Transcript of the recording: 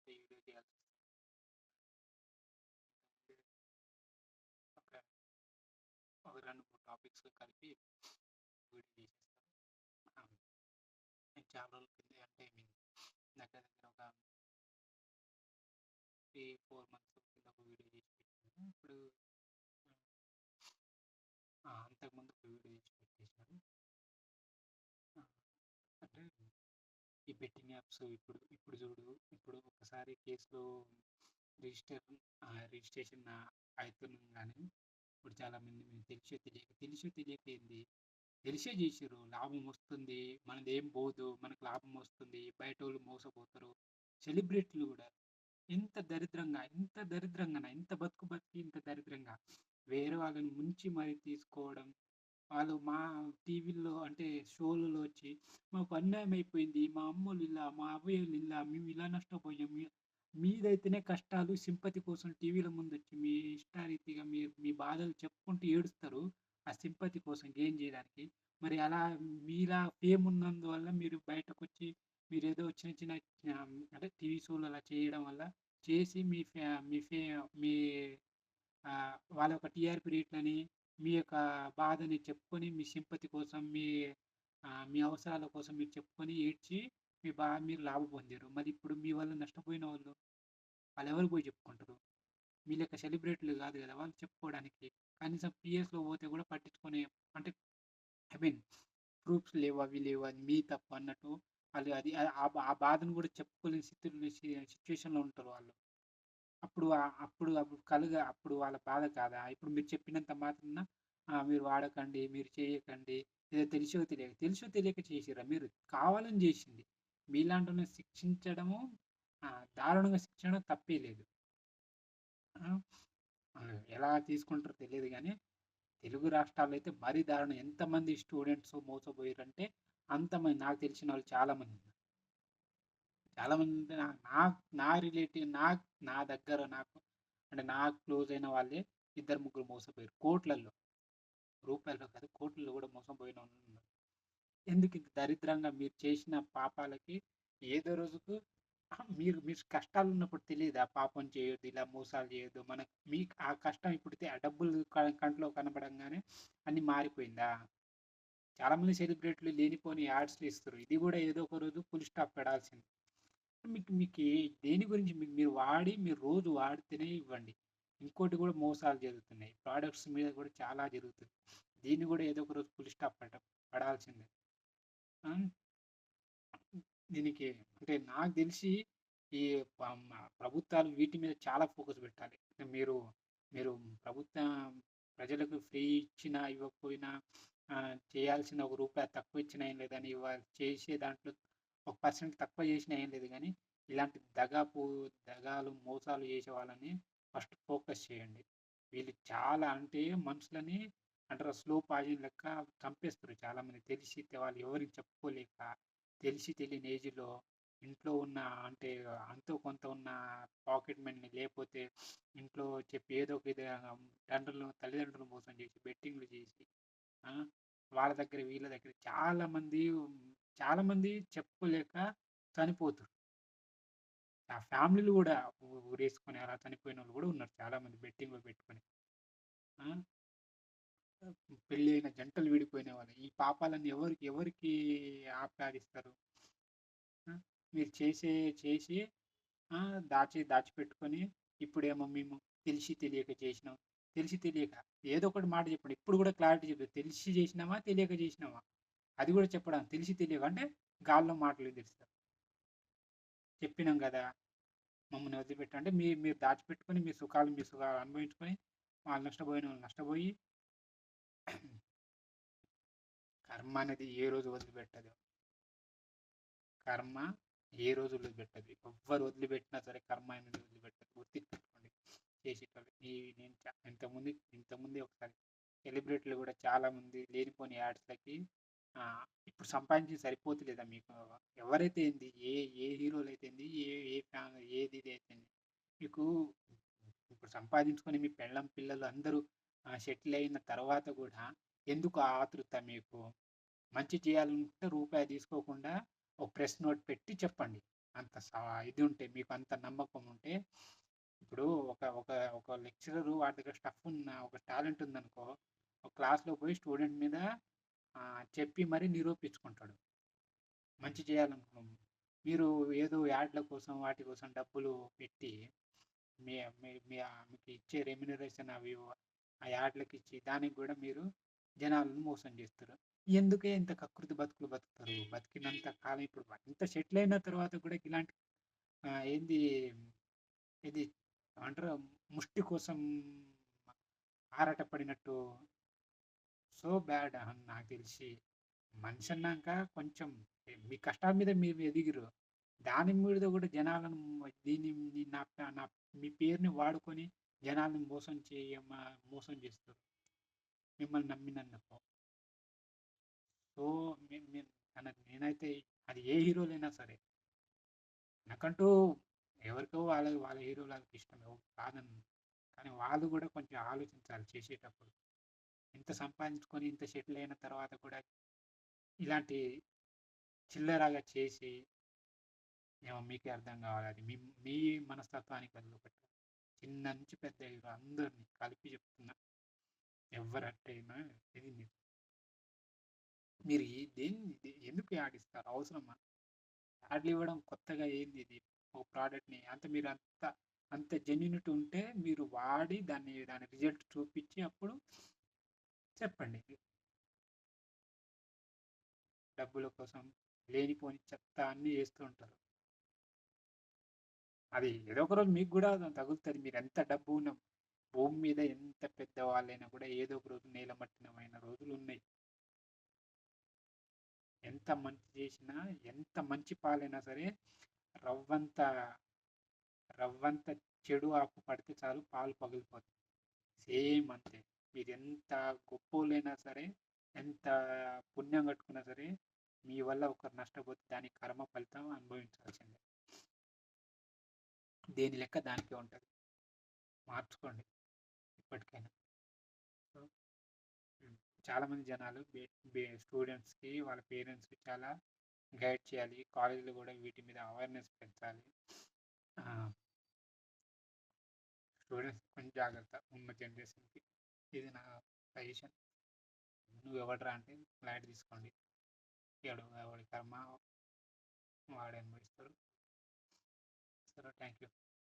ఒకటే వీడియో చేయాల్సొస్తుంది. ఒక ఒక 2, 3 టాపిక్స్ కలిపి వీడియో చేసేస్తాను. నేను చాలా రోజుల కిందే అంటే దగ్గర దగ్గర ఒక 3, 4 మంత్స్ కింద ఒక వీడియో చేసి పెట్టాను. ఇప్పుడు అంతకుముందు ఒక వీడియో చేసి పెట్టేసాను. అంటే ఈ బెట్టింగ్ యాప్స్ ఇప్పుడు చూడు, ఇప్పుడు ఒకసారి కేసులో రిజిస్టర్ రిజిస్ట్రేషన్ అవుతున్నాం కానీ ఇప్పుడు చాలా మంది మేము తెలిసో తెలియక ఏంది తెలిసే చేసిర్రు లాభం వస్తుంది, మనదేం పోదు, మనకు లాభం వస్తుంది, బయట వాళ్ళు మోసపోతారు. సెలబ్రిటీలు కూడా ఇంత బతుకు బతికి ఇంత దరిద్రంగా వేరే వాళ్ళని ముంచి మరి తీసుకోవడం. వాళ్ళు మా టీవీల్లో అంటే షోలలో వచ్చి మాకు అన్యాయం అయిపోయింది, మా అమ్మోళ్ళు ఇలా, మా అవ్వయోళ్ళు ఇలా, మేము ఇలా నష్టపోయాం, మీదైతేనే కష్టాలు సింపతి కోసం టీవీల ముందు వచ్చి మీ ఇష్టారీతిగా మీరు మీ బాధలు చెప్పుకుంటూ ఏడుస్తారు ఆ సింపతి కోసం గెయిన్ చేయడానికి. మరి అలా మీలా ఫేమ్ ఉన్నందువల్ల మీరు బయటకొచ్చి మీరేదో చిన్న చిన్న అంటే టీవీ షోలు అలా చేయడం వల్ల చేసి మీ ఫ్యా మీ ఫే మీ వాళ్ళ యొక్క టీఆర్‌పీ రేట్లని, మీ యొక్క బాధని చెప్పుకొని, మీ సింపతి కోసం, మీ అవసరాల కోసం మీరు చెప్పుకొని ఏడ్చి, మీరు లాభం పొందారు. మరి ఇప్పుడు మీ వల్ల నష్టపోయిన వాళ్ళు, వాళ్ళెవరికి పోయి చెప్పుకుంటారు? మీ లెక్క సెలబ్రిటీలు కాదు కదా! వాళ్ళు చెప్పుకోవడానికి. కనీసం పీఎస్‌లో పోతే కూడా పట్టించుకునే అంటే ఐ మీన్ ప్రూఫ్స్ లేవు, అవి లేవు, అది మీ తప్పు అన్నట్టు వాళ్ళు అది ఆ బాధను కూడా చెప్పుకోలేని సిట్యుయేషన్‌లో ఉంటారు వాళ్ళు. అప్పుడు వాళ్ళ బాధ కాదా? ఇప్పుడు మీరు చెప్పినంత మాత్రాన మీరు వాడకండి, మీరు చేయకండి, ఏదో తెలిసో తెలియక చేసిర్రా? మీరు కావాలని జేసింది. మీలాంటోళ్ళని శిక్షించడము దారుణంగా శిక్షించడం తప్పే లేదు. ఆ! ఎలా తీసుకుంటారో తెలీదు గానీ, తెలుగు రాష్ట్రాల్లో అయితే మరీ దారుణం. ఎంతమంది స్టూడెంట్స్ మోసపోయిర్రంటే అంతమంది. నాకు తెలిసినోళ్ళు చాలామంది నా నా నా రిలేటివ్ నా దగ్గర అంటే నాకు క్లోజ్ అయిన వాళ్ళే ఇద్దరు ముగ్గురు మోసపోయారు కోట్లల్లో. రూపాయల్లో కాదు కోట్లల్లో కూడా మోసం పోయినోళ్ళున్నారు. ఎందుకు ఇంత దరిద్రంగా మీరు చేసిన పాపాలకి ఏదో రోజుకు మీరు మీరు కష్టాలున్నప్పుడు తెలీదా పాపం చేయొద్దు, ఇలా మోసాలు చేయొద్దు. మీకు ఆ కష్టం ఇప్పుడు ఆ డబ్బులు కంట్లో కనపడంగానే అన్నీ మారిపోయిందా? చాలామంది సెలబ్రిటీలు లేనిపోని యాడ్స్‌లు ఇస్తుర్రు. ఇది కూడా ఏదో ఒక రోజు ఫుల్ స్టాప్ పడాల్సిందే. మీకు మీకు దేని గురించి మీరు రోజు వాడితేనే ఇవ్వండి. ఇంకోటి కూడా మోసాలు జరుగుతున్నాయి. ప్రొడక్ట్స్ మీద కూడా చాలా జరుగుతుంది. దీన్ని కూడా ఏదో ఒక రోజు ఫుల్ స్టాప్ పడాల్సిందే. ఆ! దీనికి అంటే నాకు తెలిసి ఈ ప్రభుత్వాలు వీటి మీద చాలా ఫోకస్ పెట్టాలి. అంటే మీరు ప్రభుత్వం ప్రజలకు ఫ్రీ ఇచ్చినా, ఇవ్వకపోయినా చేయాల్సిన ఒక రూపాయి తక్కువ ఇచ్చినా ఏం లేదని చేసే దాంట్లో ఒక పర్సెంట్ తక్కువ చేసినా ఏం లేదు గానీ, ఇలాంటి దగాలు, మోసాలు చేసే వాళ్ళని ఫస్ట్ ఫోకస్ చేయండి. వీళ్ళు చాలా అంటే మనుషులని అంటారు స్లో పాయిజన్ లెక్క చంపేస్తారు చాలామంది. వాళ్ళు ఎవరికి చెప్పుకోలేక, తెలిసి తెలియని ఏజ్‌లో ఇంట్లో ఉన్న అంటే అంతో కొంత ఉన్న పాకెట్ మనీని లేపోతే ఇంట్లో చెప్పి ఏదో ఒక విధంగా తల్లిదండ్రులను మోసం చేసి, బెట్టింగ్‌లు చేసి ఆ! వాళ్ళ దగ్గర వీళ్ళ దగ్గర చాలామంది చెప్పుకోలేక చనిపోతుర్రు. ఆ ఫ్యామిలీలు గూడా ఉరేసుకొని అలా చనిపోయినోళ్ళు గూడా ఉన్నారు చాలామంది బెట్టింగ్‌లో పెట్టుకొని. ఆ! పెళ్లి అయిన జంటలు విడిపోయిన వాళ్ళు. ఈ పాపాలన్నీ ఎవరికి ఆపాదిస్తారు? ఆ! మీరు చేసి దాచిపెట్టుకొని ఇప్పుడేమో మేము తెలిసి తెలియక చేసినాం. తెలిసి తెలియక ఏదో ఒకటి మాట చెప్పండి. ఇప్పుడు కూడా క్లారిటీ చెప్పండి. తెలిసి చేసినామా? తెలియక చేసినామా? అది కూడా చెప్పడానికి తెలిసి తెలియక అంటే గాల్లో మాటలు వదిలేస్తారు. చెప్పినాం గదా! మమ్మల్ని వదిలిపెట్టు అంటే మీరు దాచిపెట్టుకొని మీ సుఖాలు అనుభవించుకొని వాళ్ళు నష్టపోయినోళ్ళు నష్టపోయి కర్మ అనేది ఏ రోజు వదిలిపెట్టదు. కర్మ ఏ రోజు వదిలిపెట్టదు. ఎవ్వరు వదిలిపెట్టినా సరే కర్మ అనేది వదిలిపెట్టదు. గుర్తుపెట్టుకోండి చేసేటోళ్ళు. నేను ఇంతకుముందే ఒకసారి సెలబ్రిటీలు కూడా చాలామంది లేనిపోని యాడ్స్‌లకి ఇప్పుడు సంపాదించింది సరిపోతలేదా మీకు? ఎవరైతే ఏంది? ఏ హీరోలైతే ఏంది? ఏ ఏ ఫ్యాన్ ఏది ఇది అయితేంది? మీకు ఇప్పుడు సంపాదించుకొని మీ పెళ్ళాం, పిల్లలు అందరూ సెటిల్ అయిన తర్వాత గూడా ఎందుకు ఆ ఆతృత మీకు? మంచి చేయాలనుకుంటే రూపాయి తీసుకోకుండా ఒక ప్రెస్ నోట్ పెట్టి చెప్పండి. అంత ఇది ఉంటే మీకు అంత నమ్మకం ఉంటే ఇప్పుడు ఒక ఒక ఒక లెక్చరరు వాడి దగ్గర స్టఫ్ ఒక టాలెంట్ ఉందనుకో, ఒక క్లాస్‌లో పోయి స్టూడెంట్ మీద చెప్పి మరీ నిరూపించుకుంటాడు. మంచి చేయాలనుకున్నాం. మీరు ఏదో యాడ్ల కోసం వాటి కోసం డబ్బులు పెట్టి మీ మీ మీ మీకు ఇచ్చే రెమ్యునరేషన్ అవి ఆ యాడ్లకిచ్చి దానికి గూడా మీరు జనాలను మోసం జేస్తుర్రు. ఎందుకే ఇంత కకృతి బతుకులు బతుకుతారు? బతికినంత కాలం ఇప్పుడు ఇంత సెటిల్ అయిన తర్వాత గూడా ఇలాంటి ఏంది ఇది ఏమంటారు ముష్టి కోసం ఆరాటపడినట్టు సో బ్యాడ్ అని నాకు తెలిసి. మనిషన్నాక కొంచెం మీ కష్టాల మీద మీరు ఎదిగిర్రు. దాని మీద గూడా జనాలను దీన్ని నీ నా నా మీ పేరుని వాడుకొని జనాల్ని మోసం చేస్తుర్రు. మిమ్మల్ని నమ్మినందుకు. సో, మే మే నేనైతే అది ఏ హీరోలైనా సరే, నాకంటూ ఎవరికో వాళ్ళ హీరోలు వాళ్ళకిష్టం కాదనను. కానీ వాళ్ళు గూడా కొంచెం ఆలోచించాలి చేసేటప్పుడు. ఇంత సంపాదించుకొని, ఇంత సెటిల్ అయిన తర్వాత కూడా ఇలాంటి చిల్లరగా చేసి ఏమో మీకే అర్థం కావాలి. అది మీ మీ మనస్తత్వానికి వదిలిపెట్టాలి. చిన్న నుంచి పెద్ద హీరో అందరిని కలిపి చెప్తున్నా. ఎవ్వరంటేనా ఇది మీరు ఎందుకు యాడ్ ఇస్తారు? అవసరమా? యాడ్లు ఇవ్వడం కొత్తగా ఏంది ఇది? ఒక ప్రోడక్ట్‌ని మీరు అంత జెన్యూనిటీ ఉంటే మీరు వాడి దాని రిజల్ట్ చూపించి అప్పుడు చెప్పండి. డబ్బుల కోసం లేనిపోని చెత్త అన్నీ చేస్తూ ఉంటారు. అది ఏదో ఒక రోజు మీకు గూడా తగులుతది. మీరెంత డబ్బు ఉన్న భూమి మీద ఎంత పెద్దవాళ్ళైనా కూడా ఏదో ఒక రోజు నేలమట్టమైన రోజులున్నాయి. ఎంత మంచి చేసినా, ఎంత మంచి పాలైనా సరే రవ్వంత రవ్వంత చెడు ఆకు పడితే చాలు పాలు పగిలిపోతాయి. సేమ్ అంతే. మీరెంత గొప్పోళ్ళైనా సరే, ఎంత పుణ్యం కట్టుకున్నా సరే, మీ వల్ల ఒకరు నష్టపోతే దాని కర్మ ఫలితం అనుభవించాల్సిందే. దేని లెక్క దానికే ఉంటది. మార్చుకోండి ఇప్పటికైనా. సో, చాలామంది జనాలు స్టూడెంట్స్‌కి, వాళ్ళ పేరెంట్స్‌కి చాలా గైడ్ చేయాలి. కాలేజీలో గూడా వీటి మీద అవేర్‌నెస్ పెంచాలి. ఆహ్, స్టూడెంట్స్ కొంచెం జాగ్రత్త ఉన్న జనరేషన్‌కి. ఇది నా సజెషన్. నువ్వెవడురా అంటే లైట్ తీసుకోండి. ఎవడి కర్మ వాడే అనుభవిస్తాడు. సరే థ్యాంక్ యూ.